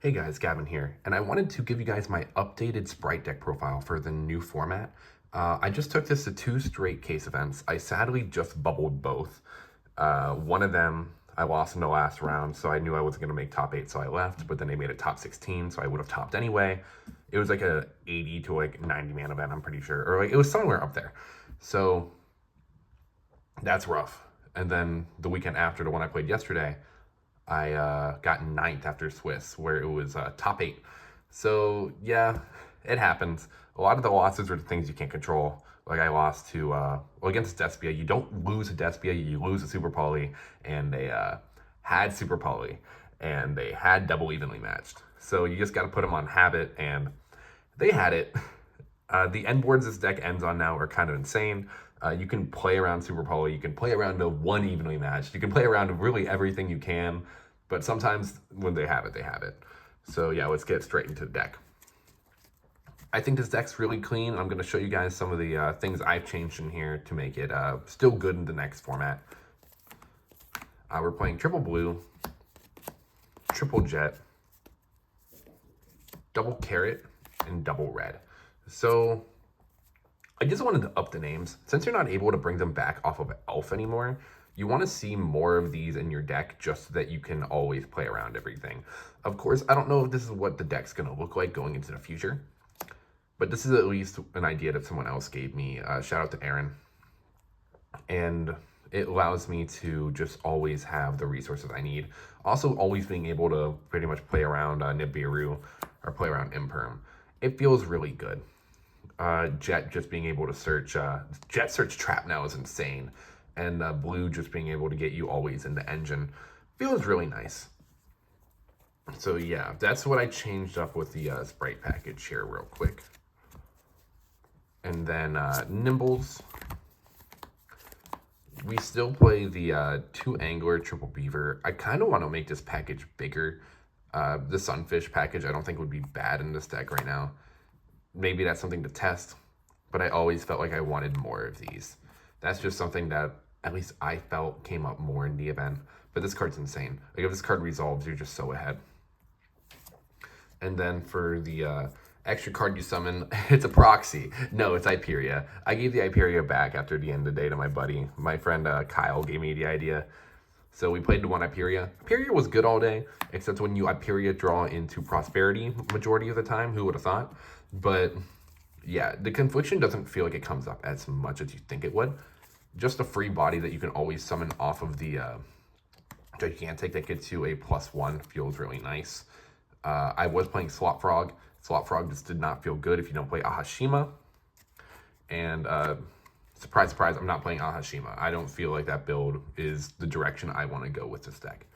Hey guys, Gavin here, and I wanted to give you guys my updated Sprite deck profile for the new format. I just took this to 2 straight case events. I sadly just bubbled both. One of them I lost in the last round, so I knew I wasn't going to make top 8, so I left, but then they made it top 16, so I would have topped anyway. It was like a 80 to like 90 man event, I'm pretty sure, or like it was somewhere up there. So that's rough. And then the weekend after, the one I played yesterday, I got ninth after Swiss, where it was top 8. So yeah, it happens. A lot of the losses are the things you can't control. Like I lost to against Despia. You don't lose a Despia, you lose a Super Poly, and they had Super Poly, and they had double evenly matched. So you just got to put them on habit, and they had it. The end boards this deck ends on now are kind of insane. You can play around Super Poly, you can play around the one evenly matched, you can play around really everything you can, but sometimes when they have it, they have it. So yeah, let's get straight into the deck. I think this deck's really clean. I'm going to show you guys some of the things I've changed in here to make it still good in the next format. We're playing triple blue, triple jet, double carrot, and double red. So I just wanted to up the names. Since you're not able to bring them back off of Elf anymore, you want to see more of these in your deck just so that you can always play around everything. Of course, I don't know if this is what the deck's going to look like going into the future, but this is at least an idea that someone else gave me. Shout out to Aaron. And it allows me to just always have the resources I need. Also, always being able to pretty much play around Nibiru or play around Imperm. It feels really good. Jet just being able to search, Jet search trap now is insane. And blue just being able to get you always in the engine feels really nice. So yeah, that's what I changed up with the Sprite package here real quick. And then Nimbles. We still play the 2 angler triple beaver. I kind of want to make this package bigger. The sunfish package I don't think would be bad in this deck right now. Maybe that's something to test, but I always felt like I wanted more of these. That's just something that at least I felt came up more in the event. But this card's insane. Like if this card resolves, you're just so ahead. And then for the extra card you summon, it's a proxy. No, it's Hyperia. I gave the Hyperia back after the end of the day to my buddy. My friend Kyle gave me the idea. So we played the one Hyperia. Hyperia was good all day, except when you Hyperia draw into Prosperity majority of the time. Who would have thought? But yeah, the Confliction doesn't feel like it comes up as much as you think it would. Just a free body that you can always summon off of the Gigantic that gets you a +1 feels really nice. I was playing Slot Frog. Slot Frog just did not feel good if you don't play Ahashima. And surprise, surprise, I'm not playing Ahashima. I don't feel like that build is the direction I want to go with this deck.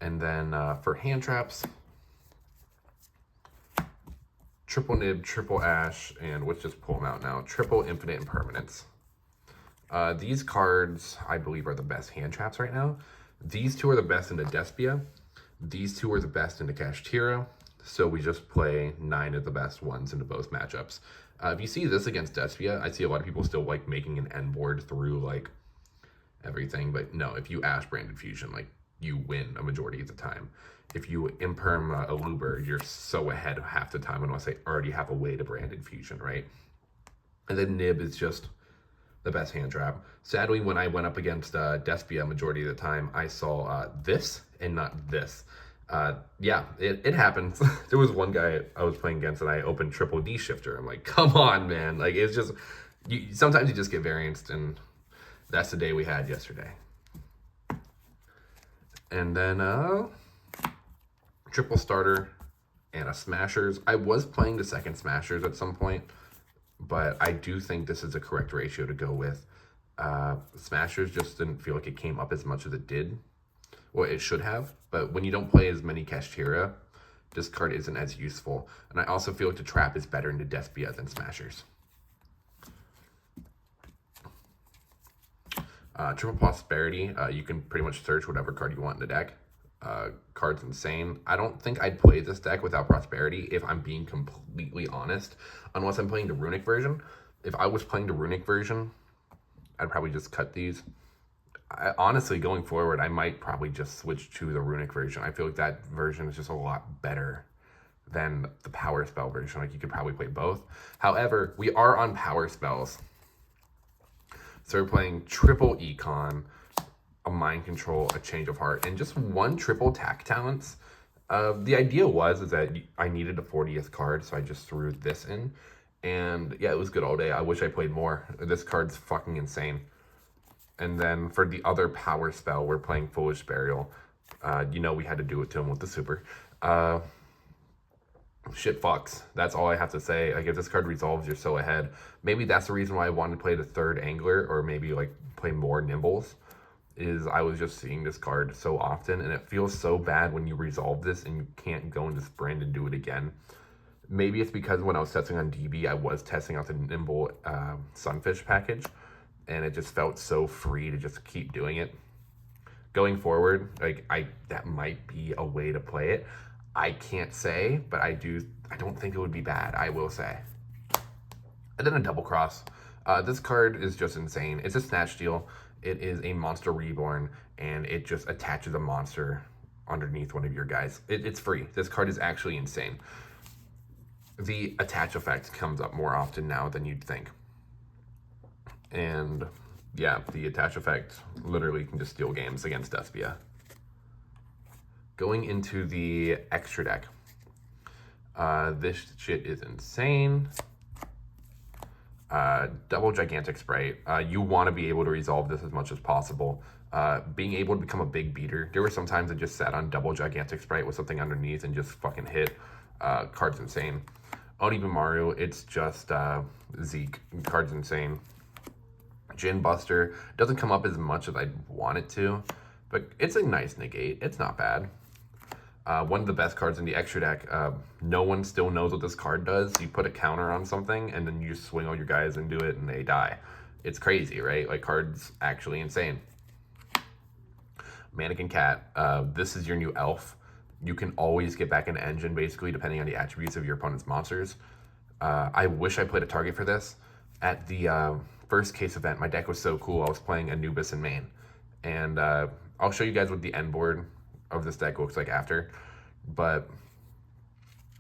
And then for hand traps, triple Nib, triple Ash, and let's just pull them out now. Triple Infinite Impermanence. These cards, I believe, are the best hand traps right now. These two are the best in the Despia. These two are the best in the Kashtira. So we just play 9 of the best ones into both matchups. If you see this against Despia, I see a lot of people still like making an end board through like everything. But no, if you Ash Branded Fusion, like you win a majority of the time. If you Imperm a Luber, you're so ahead half the time unless they already have a way to Branded Fusion, right? And then Nib is just the best hand trap. Sadly, when I went up against Despia majority of the time, I saw this and not this. Yeah, it happens. There was one guy I was playing against and I opened triple D shifter. I'm like, come on, man. Like, it's just, sometimes you just get varianced, and that's the day we had yesterday. And then triple starter and a smashers. I was playing the second smashers at some point, but I do think this is a correct ratio to go with. Smashers just didn't feel like it came up as much as it did. Well, it should have, but when you don't play as many Kashtira, this card isn't as useful. And I also feel like the trap is better into Despia than Smashers. Triple Prosperity, you can pretty much search whatever card you want in the deck. Card's insane. I don't think I'd play this deck without Prosperity, if I'm being completely honest, unless I'm playing the Runic version. If I was playing the Runic version, I'd probably just cut these. Honestly, going forward, I might probably just switch to the runic version. I feel like that version is just a lot better than the power spell version. Like, you could probably play both. However, we are on power spells. So we're playing triple econ, a mind control, a change of heart, and just one triple attack talents. The idea is that I needed a 40th card, so I just threw this in. And yeah, it was good all day. I wish I played more. This card's fucking insane. And then for the other power spell, we're playing Foolish Burial. We had to do it to him with the super. Shit fucks. That's all I have to say. Like, if this card resolves, you're so ahead. Maybe that's the reason why I wanted to play the third angler, or maybe like play more Nimbles, is I was just seeing this card so often, and it feels so bad when you resolve this and you can't go into Sprint and do it again. Maybe it's because when I was testing on DB, I was testing out the Nimble Sunfish package, and it just felt so free to just keep doing it. Going forward, that might be a way to play it. I can't say, but I don't think it would be bad, I will say. And then a double cross. This card is just insane. It's a snatch steal. It is a monster reborn, and it just attaches a monster underneath one of your guys. It's free. This card is actually insane. The attach effect comes up more often now than you'd think. And yeah, the attach effect literally can just steal games against Despia. Going into the extra deck. This shit is insane. Double gigantic Sprite. You want to be able to resolve this as much as possible. Being able to become a big beater. There were some times I just sat on double gigantic Sprite with something underneath and just fucking hit. Card's insane. Uneven Mario, it's just Zeke. Card's insane. Gin Buster doesn't come up as much as I'd want it to, but it's a nice negate. It's not bad. One of the best cards in the extra deck. No one still knows what this card does. You put a counter on something, and then you just swing all your guys into it, and they die. It's crazy, right? Like, card's actually insane. Mannequin Cat. This is your new elf. You can always get back into engine, basically, depending on the attributes of your opponent's monsters. I wish I played a target for this. At the first case event, my deck was so cool. I was playing Anubis in main. And I'll show you guys what the end board of this deck looks like after. But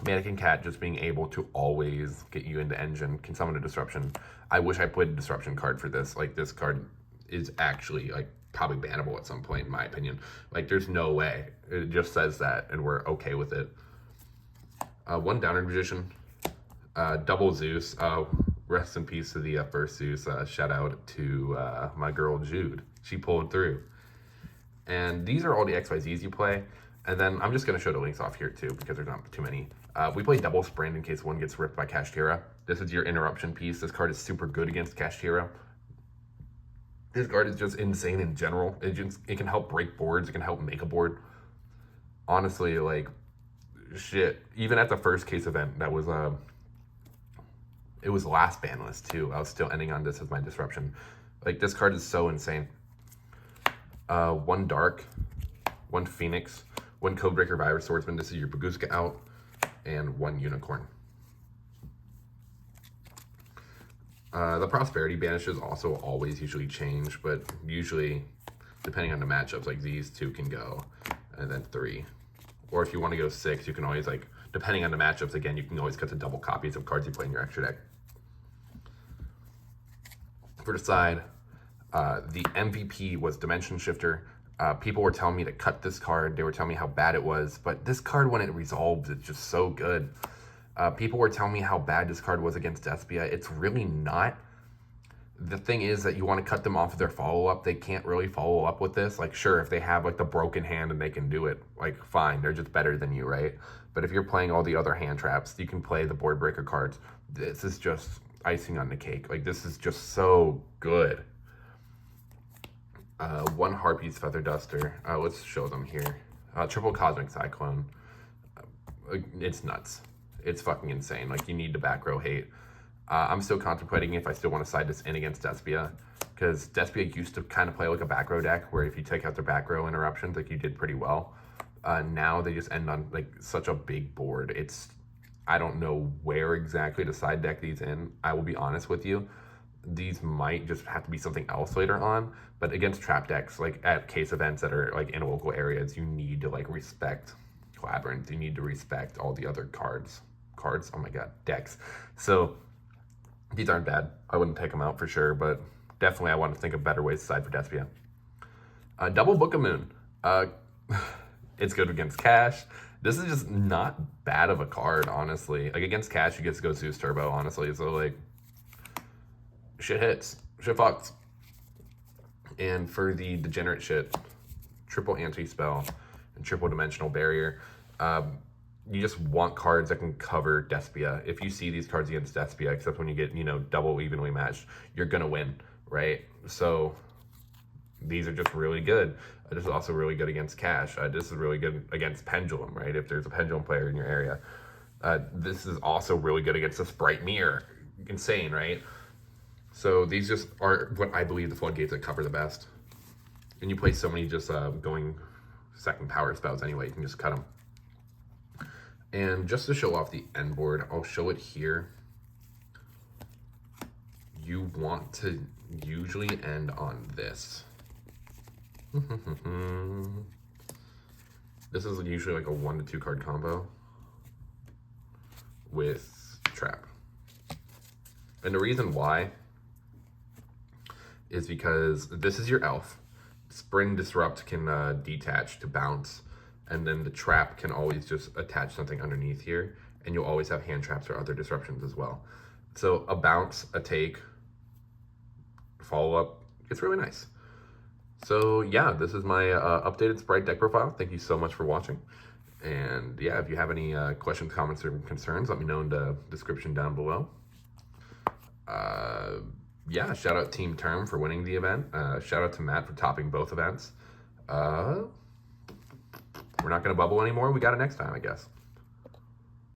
Mannequin Cat just being able to always get you into engine can summon a disruption. I wish I played a disruption card for this. Like, this card is actually, like, probably bannable at some point, in my opinion. Like, there's no way. It just says that, and we're okay with it. One downward magician. Double Zeus. Rest in peace to the first Zeus. Shout out to my girl Jude. She pulled through. And these are all the XYZs you play. And then I'm just going to show the links off here too, because there's not too many. We play double Sprint in case one gets ripped by Kashtira. This is your interruption piece. This card is super good against Kashtira. This card is just insane in general. It can help break boards. It can help make a board. Honestly, like, shit. Even at the first case event, that was it was last ban list too. I was still ending on this as my disruption. Like, this card is so insane. One Dark, one Phoenix, one Codebreaker Virus Swordsman. This is your Baguska out, and one Unicorn. The Prosperity Banishes also always usually change, but usually, depending on the matchups, like, these two can go, and then 3. Or if you want to go 6, you can always, like, depending on the matchups, again, you can always cut to double copies of cards you play in your extra deck. For the side, the MVP was Dimension Shifter. People were telling me to cut this card. They were telling me how bad it was, but this card, when it resolves, it's just so good. People were telling me how bad this card was against Despia. It's really not. The thing is that you want to cut them off of their follow-up. They can't really follow up with this. Like, sure, if they have, like, the broken hand and they can do it, like, fine. They're just better than you, right? But if you're playing all the other hand traps, you can play the board breaker cards. This is just icing on the cake. Like, this is just so good. One Harpy's Feather Duster. Let's show them here. Triple Cosmic Cyclone. It's nuts. It's fucking insane. Like, you need to back row hate. I'm still contemplating if I still want to side this in against Despia, because Despia used to kind of play like a back row deck, where if you take out their back row interruptions, like, you did pretty well. Now they just end on, like, such a big board. I don't know where exactly to side deck these in. I will be honest with you. these might just have to be something else later on. But against trap decks, like at case events that are like in local areas, you need to like respect Labyrinth. You need to respect all the other cards. Oh my god, decks. So these aren't bad. I wouldn't take them out for sure, but definitely I want to think of better ways aside for Despia. Double Book of Moon. It's good against cash. This is just not bad of a card, honestly. Like against cash, you get to go Zeus Turbo, honestly. So like, shit hits, shit fucks. And for the degenerate shit, triple anti-spell and triple dimensional barrier. You just want cards that can cover Despia. If you see these cards against Despia, except when you get, you know, double evenly matched, you're gonna win, right? So these are just really good. This is also really good against cash. This is really good against Pendulum, right? If there's a Pendulum player in your area. This is also really good against a Spright Mirror. Insane, right? So these just are what I believe the Floodgates that cover the best. And you play so many just going second power spells anyway, you can just cut them. And just to show off the end board, I'll show it here. You want to usually end on this. This is usually like a 1 to 2 card combo with trap. And the reason why is because this is your elf. Spring Disrupt can detach to bounce, and then the trap can always just attach something underneath here, and you'll always have hand traps or other disruptions as well. So a bounce, a take, follow up, it's really nice. So yeah, this is my updated Sprite deck profile. Thank you so much for watching. And yeah, if you have any questions, comments, or concerns, let me know in the description down below. Yeah, shout out Team Term for winning the event. Shout out to Matt for topping both events. We're not going to bubble anymore. We got it next time, I guess.